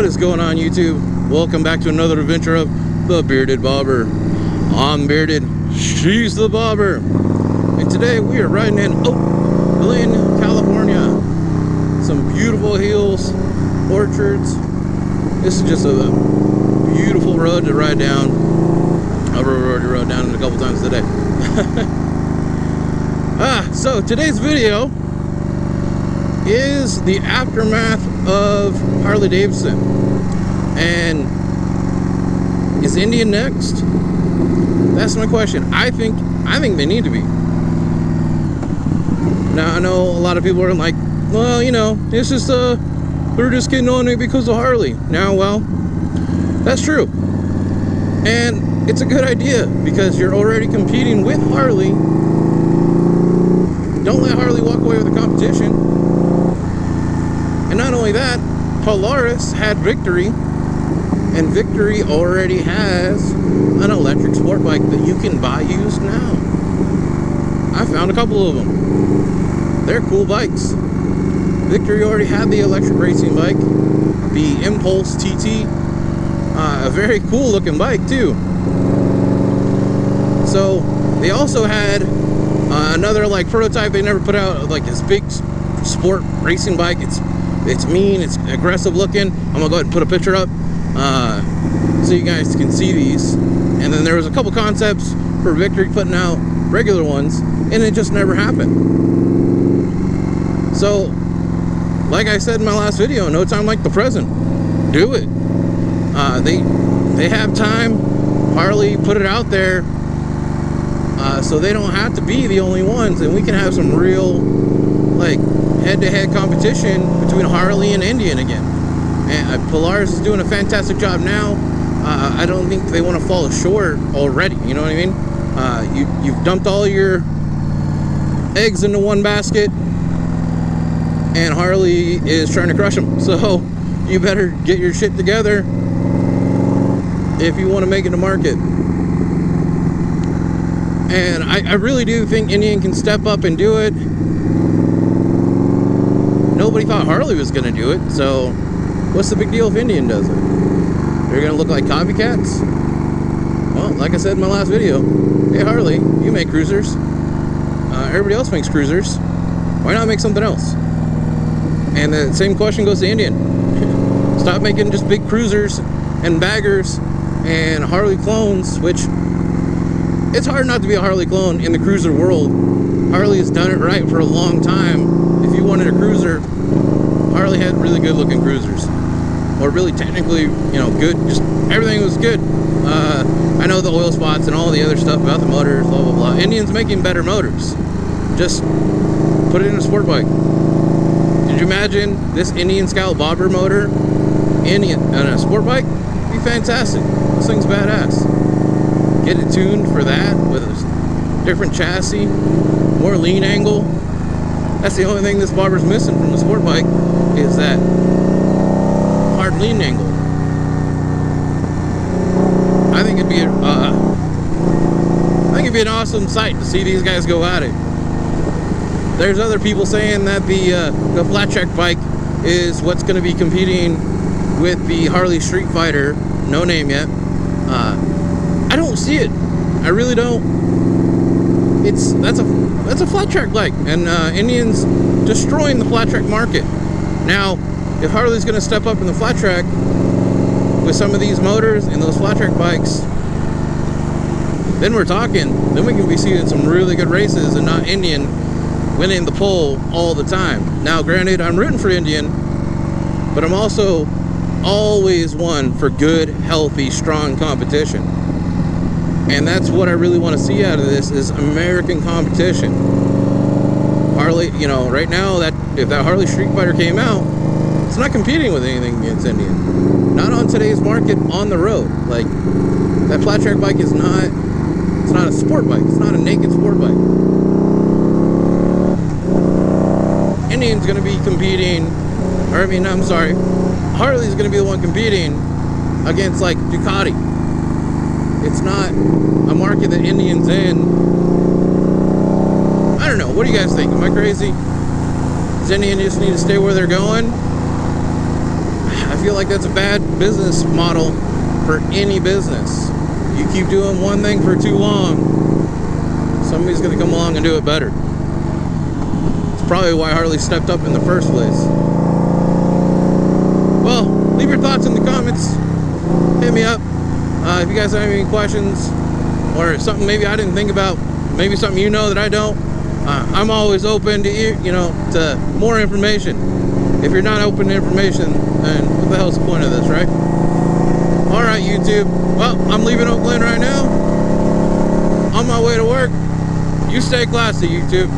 What is going on, YouTube? Welcome back to another adventure of the Bearded Bobber. I'm Bearded, she's the Bobber. And today we are riding in Oakland, California. Some beautiful hills, orchards. This is just a beautiful road to ride down. I've already rode down it a couple times today. So today's video is the aftermath of Harley Davidson. And is Indian next? That's my question. I think they need to be. Now I know a lot of people are like, well, you know, this is they're just getting on it because of Harley. Now, well, that's true. And it's a good idea because you're already competing with Harley. Don't let Harley walk away with the competition. And not only that, Polaris had Victory, and Victory already has an electric sport bike that you can buy used now. I found a couple of them. They're cool bikes. Victory already had the electric racing bike, the Impulse TT, a very cool looking bike too. So they also had another like prototype they never put out, like this big sport racing bike. It's mean, it's aggressive looking. I'm gonna go ahead and put a picture up so you guys can see these. And then there was a couple concepts for Victory putting out regular ones, and it just never happened. So like I said in my last video, no time like the present. Do it. They have time. Harley put it out there so they don't have to be the only ones, and we can have some real like head-to-head competition between Harley and Indian again. And Polaris is doing a fantastic job now. I don't think they want to fall short already. You know what I mean? You've dumped all your eggs into one basket, and Harley is trying to crush them. So you better get your shit together if you want to make it to market. And I really do think Indian can step up and do it. Nobody thought Harley was going to do it, so what's the big deal if Indian does it? They're going to look like copycats? Well, like I said in my last video, hey Harley, you make cruisers. Everybody else makes cruisers. Why not make something else? And the same question goes to Indian. Stop making just big cruisers and baggers and Harley clones, which it's hard not to be a Harley clone in the cruiser world. Harley has done it right for a long time. If you wanted a cruiser, Harley had really good looking cruisers, or really technically, you know, good, just everything was good. I know the oil spots and all the other stuff about the motors, blah blah blah. Indian's making better motors. Just put it in a sport bike. Did you imagine this Indian Scout Bobber motor in a sport bike? It'd be fantastic. This thing's badass. Get it tuned for that with a different chassis, more lean angle. That's the only thing this Bobber's missing from the sport bike, is that hard lean angle. I think it'd be an awesome sight to see these guys go at it. There's other people saying that the flat track bike is what's going to be competing with the Harley Street Fighter, no name yet. I don't see it. I really don't. That's a flat track bike, and Indian's destroying the flat track market. Now, if Harley's going to step up in the flat track with some of these motors and those flat track bikes, then we're talking. Then we can be seeing some really good races, and not Indian winning the pole all the time. Now, granted, I'm rooting for Indian, but I'm also always one for good, healthy, strong competition. And that's what I really want to see out of this, is American competition. Harley, you know, right now, that if that Harley Street Fighter came out, it's not competing with anything against Indian. Not on today's market on the road. Like, that flat track bike is not, it's not a sport bike. It's not a naked sport bike. Indian's going to be competing, or I mean, I'm sorry, Harley's going to be the one competing against like Ducati. It's not a market that Indian's in. I don't know. What do you guys think? Am I crazy? Does Indian just need to stay where they're going? I feel like that's a bad business model for any business. You keep doing one thing for too long, somebody's going to come along and do it better. It's probably why Harley stepped up in the first place. Well, leave your thoughts in the comments. Hit me up. If you guys have any questions or something maybe I didn't think about, maybe something you know that I don't, I'm always open to to more information. If you're not open to information, then what the hell's the point of this, right? Alright, YouTube. Well, I'm leaving Oak Glen right now. On my way to work. You stay classy, YouTube.